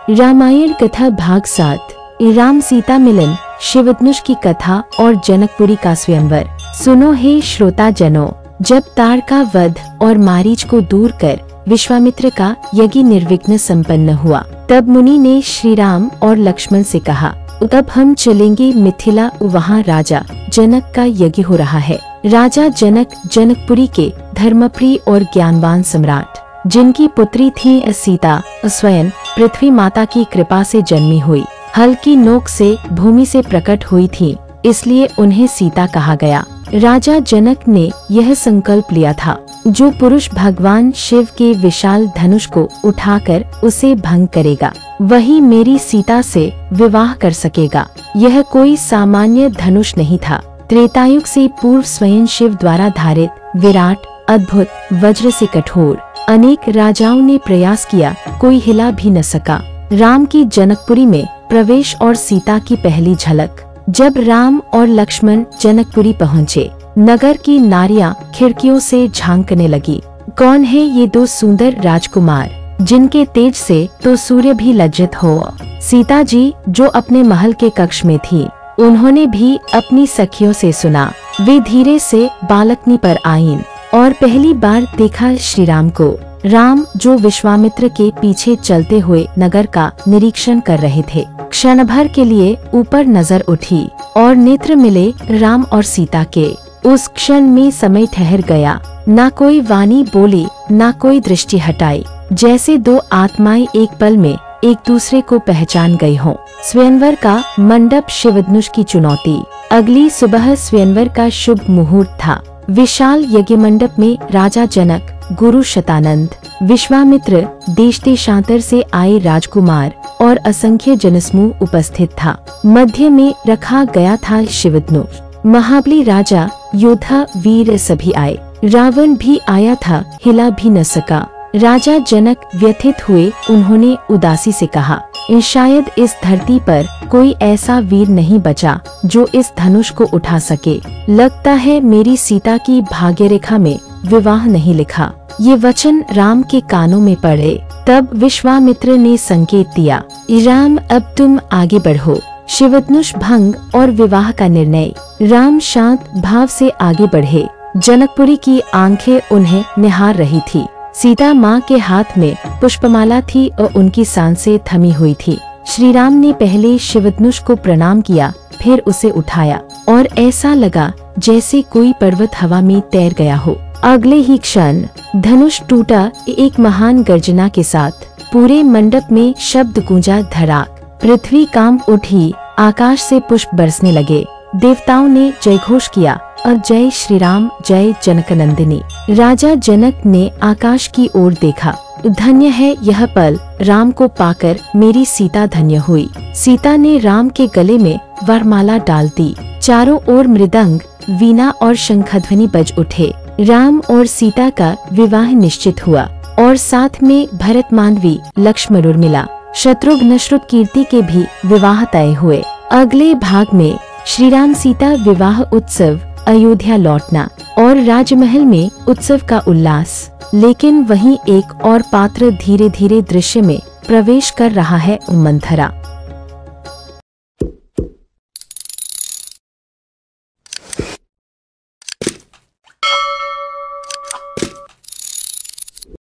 रामायण कथा भाग 7 राम सीता मिलन, शिवधनुष की कथा और जनकपुरी का स्वयंवर। सुनो हे श्रोता जनों, जब तार का वध और मारीच को दूर कर विश्वामित्र का यज्ञ निर्विघ्न संपन्न हुआ, तब मुनि ने श्री राम और लक्ष्मण से कहा, तब हम चलेंगे मिथिला, वहाँ राजा जनक का यज्ञ हो रहा है। राजा जनक जनकपुरी के धर्मप्रिय और ज्ञानवान सम्राट, जिनकी पुत्री थी सीता, स्वयं पृथ्वी माता की कृपा से जन्मी हुई, हल्की नोक से भूमि से प्रकट हुई थी, इसलिए उन्हें सीता कहा गया। राजा जनक ने यह संकल्प लिया था, जो पुरुष भगवान शिव के विशाल धनुष को उठाकर उसे भंग करेगा, वही मेरी सीता से विवाह कर सकेगा। यह कोई सामान्य धनुष नहीं था। त्रेतायुग से पूर्व स्वयं शिव द्वारा धारित विराट, अद्भुत, वज्र से कठोर, अनेक राजाओं ने प्रयास किया, कोई हिला भी न सका। राम की जनकपुरी में प्रवेश और सीता की पहली झलक। जब राम और लक्ष्मण जनकपुरी पहुँचे, नगर की नारियां खिड़कियों से झांकने लगी। कौन है ये दो सुंदर राजकुमार, जिनके तेज से तो सूर्य भी लज्जित हो। सीता जी जो अपने महल के कक्ष में थी, उन्होंने भी अपनी सखियों से सुना। वे धीरे से बालकनी पर आईं और पहली बार देखा श्री राम को। राम जो विश्वामित्र के पीछे चलते हुए नगर का निरीक्षण कर रहे थे, क्षण भर के लिए ऊपर नजर उठी और नेत्र मिले राम और सीता के। उस क्षण में समय ठहर गया, ना कोई वाणी बोली, ना कोई दृष्टि हटाई, जैसे दो आत्माएं एक पल में एक दूसरे को पहचान गई हों। स्वयंवर का मंडप, शिवधनुष की चुनौती। अगली सुबह स्वयंवर का शुभ मुहूर्त था। विशाल यज्ञ मंडप में राजा जनक, गुरु शतानंद, विश्वामित्र, देश देशांतर से आए राजकुमार और असंख्य जनसमूह उपस्थित था। मध्य में रखा गया था शिवधनुष। महाबली राजा, योद्धा, वीर सभी आए। रावण भी आया था, हिला भी न सका। राजा जनक व्यथित हुए। उन्होंने उदासी से कहा, शायद इस धरती पर कोई ऐसा वीर नहीं बचा जो इस धनुष को उठा सके। लगता है मेरी सीता की भाग्य रेखा में विवाह नहीं लिखा। ये वचन राम के कानों में पड़े। तब विश्वामित्र ने संकेत दिया, राम अब तुम आगे बढ़ो। शिवधनुष भंग और विवाह का निर्णय। राम शांत भाव से आगे बढ़े। जनकपुरी की आंखें उन्हें निहार रही थी। सीता माँ के हाथ में पुष्पमाला थी और उनकी सांसें थमी हुई थी। श्री राम ने पहले शिवधनुष को प्रणाम किया, फिर उसे उठाया और ऐसा लगा जैसे कोई पर्वत हवा में तैर गया हो। अगले ही क्षण धनुष टूटा। एक महान गर्जना के साथ पूरे मंडप में शब्द गूंजा, धड़ाक। पृथ्वी कांप उठी, आकाश से पुष्प बरसने लगे। देवताओं ने जयघोष किया और जय श्री राम, जय जनकनंदिनी। राजा जनक ने आकाश की ओर देखा। धन्य है यह पल, राम को पाकर मेरी सीता धन्य हुई। सीता ने राम के गले में वरमाला डाल दी। चारों ओर मृदंग, वीणा और शंखध्वनि बज उठे। राम और सीता का विवाह निश्चित हुआ और साथ में भरत, मांडवी, लक्ष्मण, उर्मिला, शत्रुघ्न, श्रुतकीर्ति के भी विवाह तय हुए। अगले भाग में श्री राम सीता विवाह उत्सव, अयोध्या लौटना और राजमहल में उत्सव का उल्लास। लेकिन वहीं एक और पात्र धीरे धीरे दृश्य में प्रवेश कर रहा है, मंथरा।